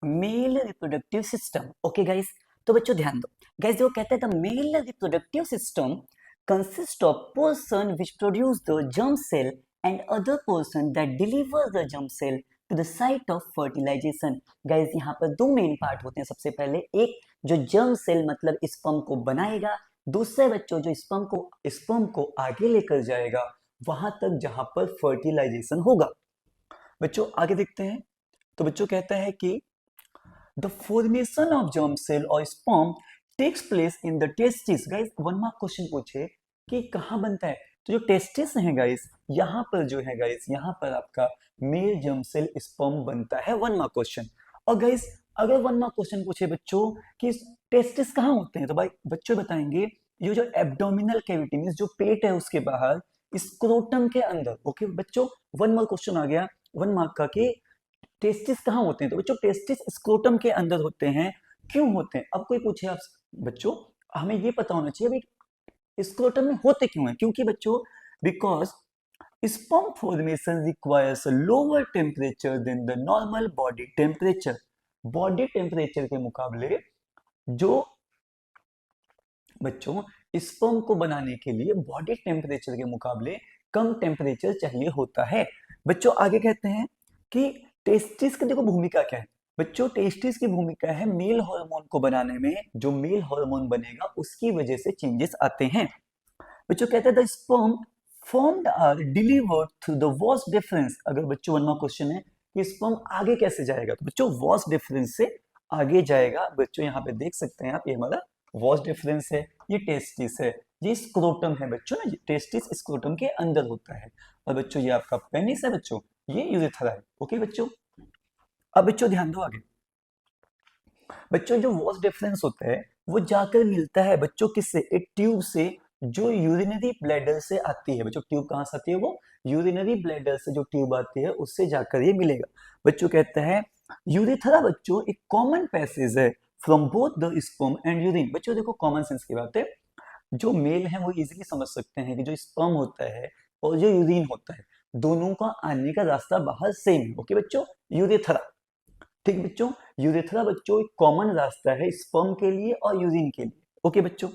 Mail reproductive system. Okay guys, तो बच्चों ध्यान दो। गाइस जो कहते हैं the male reproductive system consist of person which produce the germ cell and other person that deliver the germ cell to the site of fertilisation. Guys यहाँ पर दो मेन पार्ट होते हैं। सबसे पहले एक जो जर्म सेल मतलब स्पर्म को बनाएगा, दूसरे बच्चों जो स्पर्म को आगे लेकर जाएगा वहां तक जहां पर फर्टिलाइजेशन होगा। बच्चों आगे देखते हैं। तो बच्चों कहता है कि the formation of germ cell or sperm takes place in the testis। Guys one mark question पूछे कि कहाँ बनता है, तो जो टेस्टिस है गाइस यहाँ पर जो है गाइस यहाँ पर आपका मेल जर्म सेल स्पर्म बनता है। One mark question. और गाइस अगर वन मार्क क्वेश्चन पूछे बच्चों कि टेस्टिस कहाँ होते हैं, तो भाई बच्चों बताएंगे ये जो एब्डोमिनल कैविटी मींस जो पेट है उसके बाहर स्क्रोटम के अंदर। ओके बच्चों, वन मार्क क्वेश्चन आ गया वन मार्क का कि टेस्टिस कहाँ होते हैं, तो बच्चों टेस्टिस स्क्रोटम के अंदर होते हैं। क्यों होते हैं? अब कोई पूछे आप बच्चों, हमें ये पता होना चाहिए भाई स्क्रोटम में होते क्यों हैं। क्योंकि बच्चों because sperm formation requires lower temperature than the normal body temperature. Body temperature के मुकाबले जो बच्चों स्पर्म को बनाने के लिए बॉडी टेम्परेचर के मुकाबले कम टेम्परेचर चाहिए होता है। बच्चों आगे कहते हैं कि टेस्टिस की देखो भूमिका क्या है। बच्चों टेस्टिस की भूमिका है मेल हार्मोन को बनाने में। जो मेल हार्मोन बनेगा उसकी वजह से चेंजेस आते हैं। बच्चों कहते हैं the sperm formed are delivered through the vas deferens. अगर बच्चों वन मार्क क्वेश्चन है कि स्पर्म आगे कैसे जाएगा, तो बच्चों वॉस डिफरेंस से आगे जाएगा। बच्चों यहाँ पे देख सकते हैं आप, ये हमारा वॉस डिफरेंस है, ये टेस्टिस है, ये स्क्रोटम है बच्चों ना, टेस्टिस स्क्रोटम के अंदर होता है। और बच्चों ये आपका पेनिस है बच्चों, ये यूरेथ्रा है। ओके बच्चों, अब बच्चों ध्यान दो आगे। बच्चों जो वॉस डिफरेंस होता है वो जाकर मिलता है बच्चों किससे, एक ट्यूब से जो यूरिनरी ब्लैडर से आती है। बच्चों ट्यूब कहां से आती है, वो यूरिनरी ब्लैडर से जो ट्यूब आती है उससे जाकर ये मिलेगा। बच्चों कहते हैं यूरेथ्रा बच्चों एक कॉमन पैसेज है from both the sperm and urine. बच्चों देखो कॉमन सेंस की बात है, जो मेल है वो इजीली समझ सकते हैं कि जो स्पर्म होता है और जो यूरिन होता है दोनों का आने का रास्ता बाहर सेम है। ओके बच्चों, यूरेथ्रा, ठीक बच्चों, यूरेथ्रा बच्चों एक कॉमन रास्ता है स्पर्म के लिए और यूरिन के लिए। ओके बच्चों,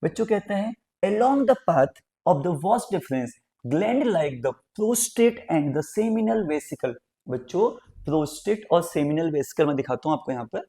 बच्चों कहते हैं along the path of the vas deferens gland like the prostate and the seminal vesicle। बच्चों प्रोस्टेट और सेमिनल वेसिकल मैं दिखाता हूं आपको यहाँ पर।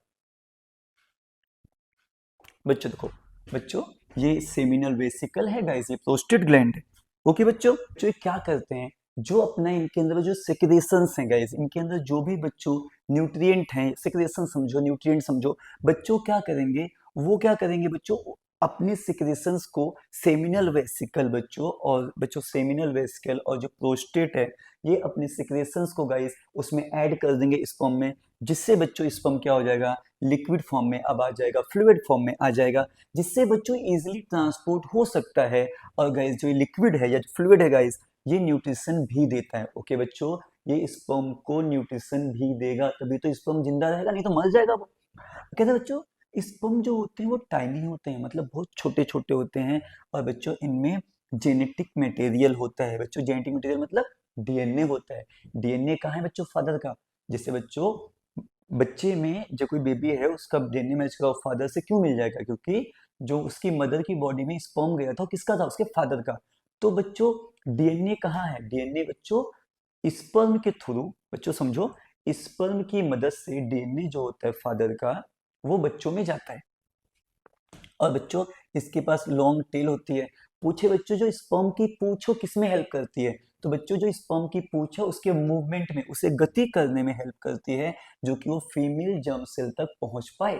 बच्चों देखो बच्चों ये सेमिनल वेसिकल है गाइस, ये प्रोस्टेट ग्लैंड है। ओके बच्चों, जो क्या करते हैं जो अपना इनके अंदर जो सेक्रेशंस हैं गाइस, इनके अंदर जो भी बच्चों न्यूट्रिएंट हैं, सेक्रेशन समझो न्यूट्रिएंट समझो, बच्चों क्या करेंगे वो क्या करेंगे बच्चों अपने सिक्रेशंस को सेमिनल वेसिकल बच्चों और बच्चों सेमिनल वेसिकल और जो प्रोस्टेट है ये अपने सिक्रेशंस को गाइस उसमें ऐड कर देंगे स्पर्म में, जिससे बच्चों स्पर्म क्या हो जाएगा लिक्विड फॉर्म में अब आ जाएगा, फ्लूइड फॉर्म में आ जाएगा, जिससे बच्चों इजीली ट्रांसपोर्ट हो सकता है। और गाइस जो लिक्विड है या फ्लूइड है गाइस ये न्यूट्रिशन भी देता है। ओके बच्चों, ये स्पर्म को न्यूट्रिशन भी देगा, तभी तो स्पर्म जिंदा रहेगा, नहीं तो मर जाएगा वो। कहते हैं बच्चों स्पर्म जो होते हैं वो टाइनी होते हैं, मतलब बहुत छोटे छोटे होते हैं। और बच्चों इनमें जेनेटिक मटेरियल होता है। बच्चों जेनेटिक मटेरियल मतलब डीएनए होता है। डीएनए कहाँ है बच्चों, फादर का। जैसे बच्चों बच्चे में जो कोई बेबी है उसका डीएनए मैच का फादर से क्यों मिल जाएगा, क्योंकि जो उसकी मदर की बॉडी में स्पर्म गया था किसका था, उसके फादर का। तो बच्चों डीएनए कहाँ है, डीएनए बच्चों स्पर्म के थ्रू, बच्चों समझो स्पर्म की मदद से डीएनए जो होता है फादर का वो बच्चों में जाता है। और बच्चों इसके पास लॉन्ग टेल होती है। पूछे बच्चों जो स्पर्म की पूंछ किसमें हेल्प करती है, तो बच्चों जो स्पर्म की पूंछ है उसके मूवमेंट में, उसे गति करने में हेल्प करती है, जो कि वो फीमेल जर्म सेल तक पहुंच पाए।